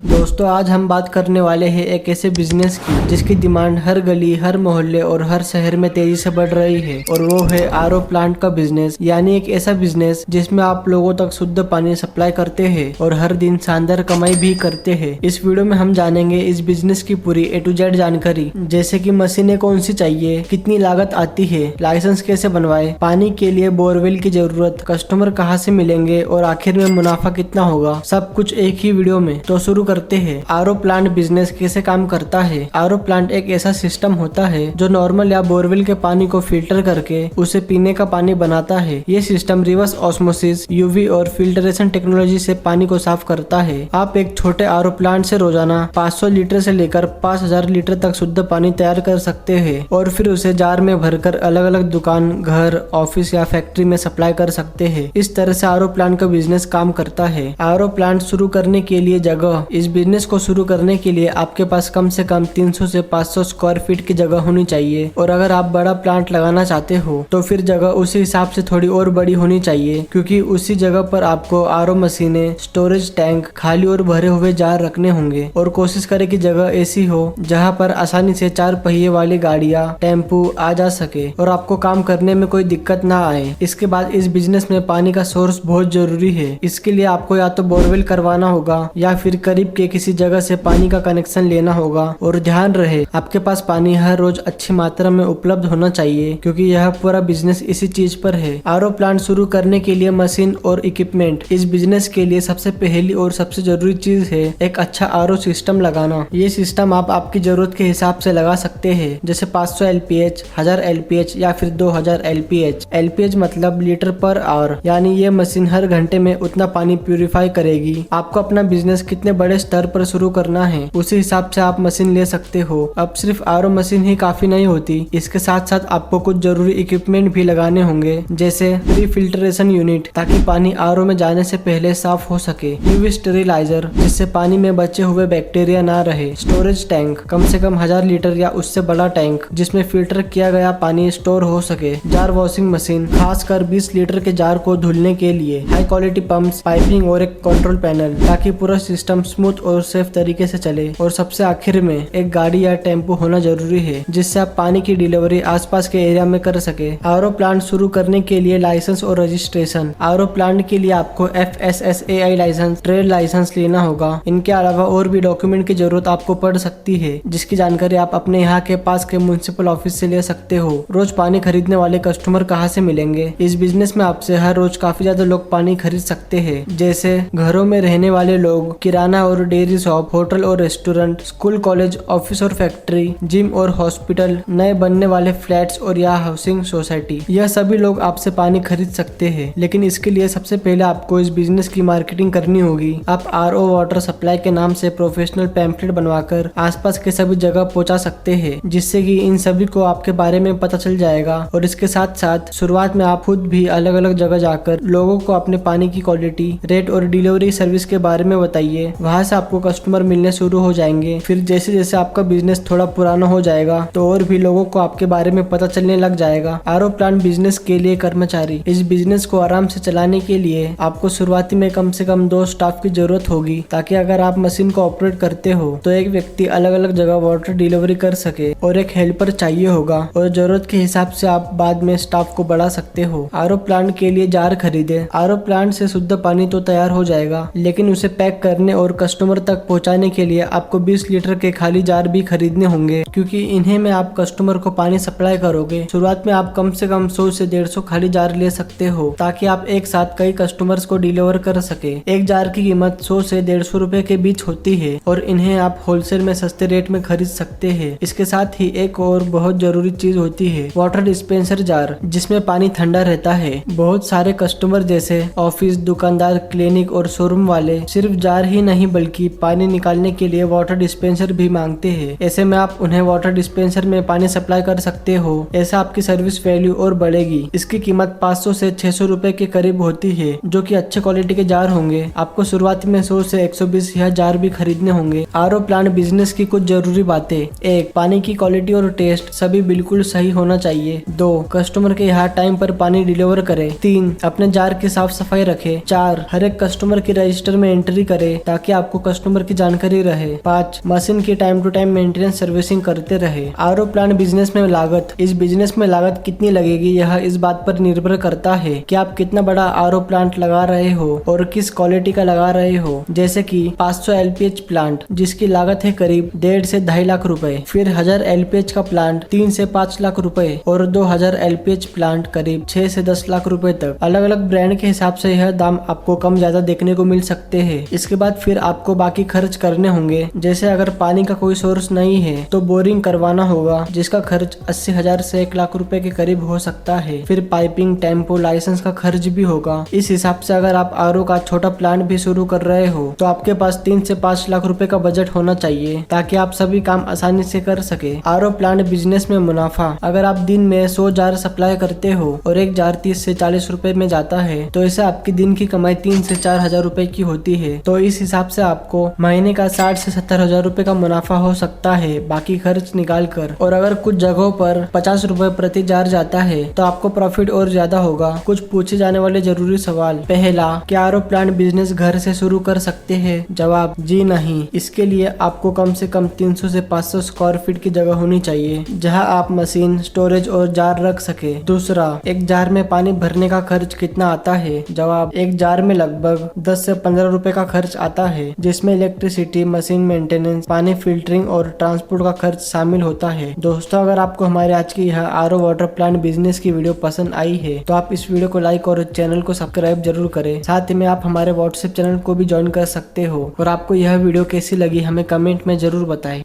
दोस्तों आज हम बात करने वाले हैं एक ऐसे बिजनेस की जिसकी डिमांड हर गली, हर मोहल्ले और हर शहर में तेजी से बढ़ रही है और वो है आरओ प्लांट का बिजनेस। यानी एक ऐसा बिजनेस जिसमें आप लोगों तक शुद्ध पानी सप्लाई करते हैं और हर दिन शानदार कमाई भी करते हैं। इस वीडियो में हम जानेंगे इस बिजनेस की पूरी A to Z जानकारी, जैसे कि मशीनें कौन सी चाहिए, कितनी लागत आती है, लाइसेंस कैसे बनवाए, पानी के लिए बोरवेल की जरूरत, कस्टमर कहाँ से मिलेंगे और आखिर में मुनाफा कितना होगा, सब कुछ एक ही वीडियो में। तो शुरू करते हैं। आरओ प्लांट बिजनेस कैसे काम करता है। आरओ प्लांट एक ऐसा सिस्टम होता है जो नॉर्मल या बोरवेल के पानी को फिल्टर करके उसे पीने का पानी बनाता है। ये सिस्टम रिवर्स ऑस्मोसिस, यूवी और फिल्टरेशन टेक्नोलॉजी से पानी को साफ करता है। आप एक छोटे आरओ प्लांट से रोजाना 500 लीटर से लेकर 5000 लीटर तक शुद्ध पानी तैयार कर सकते हैं और फिर उसे जार में भरकर अलग अलग दुकान, घर, ऑफिस या फैक्ट्री में सप्लाई कर सकते हैं। इस तरह से आरओ प्लांट का बिजनेस काम करता है। आरओ प्लांट शुरू करने के लिए जगह। इस बिजनेस को शुरू करने के लिए आपके पास कम से कम 300 से 500 स्क्वायर फीट की जगह होनी चाहिए और अगर आप बड़ा प्लांट लगाना चाहते हो तो फिर जगह उसी हिसाब से थोड़ी और बड़ी होनी चाहिए, क्योंकि उसी जगह पर आपको आरओ मशीनें, स्टोरेज टैंक, खाली और भरे हुए जार रखने होंगे। और कोशिश करें कि जगह ऐसी हो जहाँ पर आसानी से 4 पहिए वाली गाड़ियाँ, टेम्पू आ जा सके और आपको काम करने में कोई दिक्कत ना आए। इसके बाद इस बिजनेस में पानी का सोर्स बहुत जरूरी है। इसके लिए आपको या तो बोरवेल करवाना होगा या फिर करीब के किसी जगह से पानी का कनेक्शन लेना होगा। और ध्यान रहे आपके पास पानी हर रोज अच्छी मात्रा में उपलब्ध होना चाहिए, क्योंकि यह पूरा बिजनेस इसी चीज पर है। आरओ प्लांट शुरू करने के लिए मशीन और इक्विपमेंट। इस बिजनेस के लिए सबसे पहली और सबसे जरूरी चीज है एक अच्छा आरओ सिस्टम लगाना। ये सिस्टम आप आपकी जरूरत के हिसाब से लगा सकते हैं, जैसे 500 LPH, 1000 LPH या फिर 2000 LPH। LPH मतलब लीटर पर आवर, यानी ये मशीन हर घंटे में उतना पानी प्यूरिफाई करेगी। आपको अपना बिजनेस कितने बड़े स्तर पर शुरू करना है उसी हिसाब से आप मशीन ले सकते हो। अब सिर्फ आरओ मशीन ही काफी नहीं होती, इसके साथ साथ आपको कुछ जरूरी इक्विपमेंट भी लगाने होंगे, जैसे प्री फिल्टरेशन यूनिट ताकि पानी आरओ में जाने से पहले साफ हो सके, यूवी स्टेरिलाइजर जिससे पानी में बचे हुए बैक्टीरिया ना रहे, स्टोरेज टैंक कम से कम 1000 लीटर या उससे बड़ा टैंक जिसमें फिल्टर किया गया पानी स्टोर हो सके, जार वॉशिंग मशीन खासकर 20 लीटर के जार को धुलने के लिए, हाई क्वालिटी पंप्स, पाइपिंग और एक कंट्रोल पैनल ताकि पूरा सिस्टम स्मूथ और सेफ तरीके से चले। और सबसे आखिर में एक गाड़ी या टेम्पो होना जरूरी है जिससे आप पानी की डिलीवरी आसपास के एरिया में कर सके। आरओ प्लांट शुरू करने के लिए लाइसेंस और रजिस्ट्रेशन। आरओ प्लांट के लिए आपको FSSAI लाइसेंस, ट्रेड लाइसेंस लेना होगा। इनके अलावा और भी डॉक्यूमेंट की जरूरत आपको पड़ सकती है, जिसकी जानकारी आप अपने यहाँ के पास के म्युनिसिपल ऑफिस से ले सकते हो। रोज पानी खरीदने वाले कस्टमर कहाँ से मिलेंगे। इस बिजनेस में आपसे हर रोज काफी ज्यादा लोग पानी खरीद सकते हैं, जैसे घरों में रहने वाले लोग, किराना और डेयरी शॉप, होटल और रेस्टोरेंट, स्कूल, कॉलेज, ऑफिस और फैक्ट्री, जिम और हॉस्पिटल, नए बनने वाले फ्लैट्स और या हाउसिंग सोसाइटी। यह सभी लोग आपसे पानी खरीद सकते हैं, लेकिन इसके लिए सबसे पहले आपको इस बिजनेस की मार्केटिंग करनी होगी। आप आरओ वाटर सप्लाई के नाम से प्रोफेशनल पैम्फलेट बनवाकर आसपास के सभी जगह पहुंचा सकते हैं, जिससे कि इन सभी को आपके बारे में पता चल जाएगा। और इसके साथ साथ शुरुआत में आप खुद भी अलग अलग जगह जाकर लोगों को अपने पानी की क्वालिटी, रेट और डिलीवरी सर्विस के बारे में बताइए। वहाँ से आपको कस्टमर मिलने शुरू हो जाएंगे। फिर जैसे जैसे आपका बिजनेस थोड़ा पुराना हो जाएगा तो और भी लोगों को आपके बारे में पता चलने लग जाएगा। आरओ प्लांट बिजनेस के लिए कर्मचारी। इस बिजनेस को आराम से चलाने के लिए आपको शुरुआती में कम से कम 2 स्टाफ की जरूरत होगी, ताकि अगर आप मशीन को ऑपरेट करते हो तो एक व्यक्ति अलग अलग जगह वाटर डिलीवरी कर सके, और एक हेल्पर चाहिए होगा और जरूरत के हिसाब से आप बाद में स्टाफ को बढ़ा सकते हो। आरओ प्लांट के लिए जार खरीदे। आरओ प्लांट से शुद्ध पानी तो तैयार हो जाएगा, लेकिन उसे पैक करने और कस्टमर तक पहुंचाने के लिए आपको 20 लीटर के खाली जार भी खरीदने होंगे, क्योंकि इन्हें में आप कस्टमर को पानी सप्लाई करोगे। शुरुआत में आप कम से कम 100 से 150 खाली जार ले सकते हो, ताकि आप एक साथ कई कस्टमर्स को डिलीवर कर सके। एक जार की कीमत 100 से 150 रुपए के बीच होती है और इन्हें आप होलसेल में सस्ते रेट में खरीद सकते हैं। इसके साथ ही एक और बहुत जरूरी चीज होती है वाटर डिस्पेंसर जार, जिसमें पानी ठंडा रहता है। बहुत सारे कस्टमर जैसे ऑफिस, दुकानदार, क्लिनिक और शोरूम वाले सिर्फ जार ही नहीं बल्कि पानी निकालने के लिए वाटर डिस्पेंसर भी मांगते हैं। ऐसे में आप उन्हें वाटर डिस्पेंसर में पानी सप्लाई कर सकते हो। ऐसा आपकी सर्विस वैल्यू और बढ़ेगी। इसकी कीमत 500 से 600 रुपए के करीब होती है, जो कि अच्छे क्वालिटी के जार होंगे। आपको शुरुआत में 100 से 120 यह जार भी खरीदने होंगे। आरओ प्लांट बिजनेस की कुछ जरूरी बातें। 1. पानी की क्वालिटी और टेस्ट सभी बिल्कुल सही होना चाहिए। 2. कस्टमर के यहाँ टाइम पर पानी डिलीवर करें। 3. अपने जार की साफ सफाई रखें। 4. हर एक कस्टमर की रजिस्टर में एंट्री करें ताकि आपको कस्टमर की जानकारी रहे। 5 मशीन की time to time maintenance servicing करते रहे। आरओ प्लांट बिजनेस में लागत, इस बिजनेस में लागत कितनी लगेगी यह इस बात पर निर्भर करता है कि आप कितना बड़ा आरओ प्लांट लगा रहे हो और किस क्वालिटी का लगा रहे हो। जैसे कि 500 एलपीएच प्लांट जिसकी लागत है करीब 1.5 से 2.5 लाख रुपए, फिर 1000 एलपीएच का प्लांट 3 से 5 लाख रुपए और 2000 एलपीएच प्लांट करीब 6 से 10 लाख रुपए तक। अलग अलग ब्रांड के हिसाब से यह दाम आपको कम ज्यादा देखने को मिल सकते हैं। इसके बाद फिर आपको बाकी खर्च करने होंगे। जैसे अगर पानी का कोई सोर्स नहीं है तो बोरिंग करवाना होगा जिसका खर्च 80,000 से 1 लाख रुपए के करीब हो सकता है। फिर पाइपिंग, टेम्पो, लाइसेंस का खर्च भी होगा। इस हिसाब से अगर आप आरओ का छोटा प्लांट भी शुरू कर रहे हो तो आपके पास 3 से 5 लाख रुपए का बजट होना चाहिए ताकि आप सभी काम आसानी से कर सके। आरओ प्लांट बिजनेस में मुनाफा, अगर आप दिन में 100 जार सप्लाई करते हो और एक जार 30 से 40 रुपए में जाता है तो ऐसे आपकी दिन की कमाई 3 से 4 हजार रुपए की होती है। तो इस हिसाब से आपको महीने का 60 से 70 हजार रुपए का मुनाफा हो सकता है बाकी खर्च निकाल कर। और अगर कुछ जगहों पर 50 रुपए प्रति जार जाता है तो आपको प्रॉफिट और ज्यादा होगा। कुछ पूछे जाने वाले जरूरी सवाल। पहला, क्या आरओ प्लांट बिजनेस घर से शुरू कर सकते हैं? जवाब, जी नहीं। इसके लिए आपको कम से कम 300 से 500 स्क्वायर फीट की जगह होनी चाहिए जहां आप मशीन, स्टोरेज और जार रख सके। दूसरा, एक जार में पानी भरने का खर्च कितना आता है? जवाब, एक जार में लगभग 10 से 15 रुपए का खर्च आता है जिसमें इलेक्ट्रिसिटी, मशीन मेंटेनेंस, पानी फिल्टरिंग और ट्रांसपोर्ट का खर्च शामिल होता है। दोस्तों, अगर आपको हमारे आज की यह आरओ वाटर प्लांट बिजनेस की वीडियो पसंद आई है तो आप इस वीडियो को लाइक और चैनल को सब्सक्राइब जरूर करें। साथ ही में आप हमारे व्हाट्सएप चैनल को भी ज्वाइन कर सकते हो। और आपको यह वीडियो कैसी लगी हमें कमेंट में जरूर बताएं।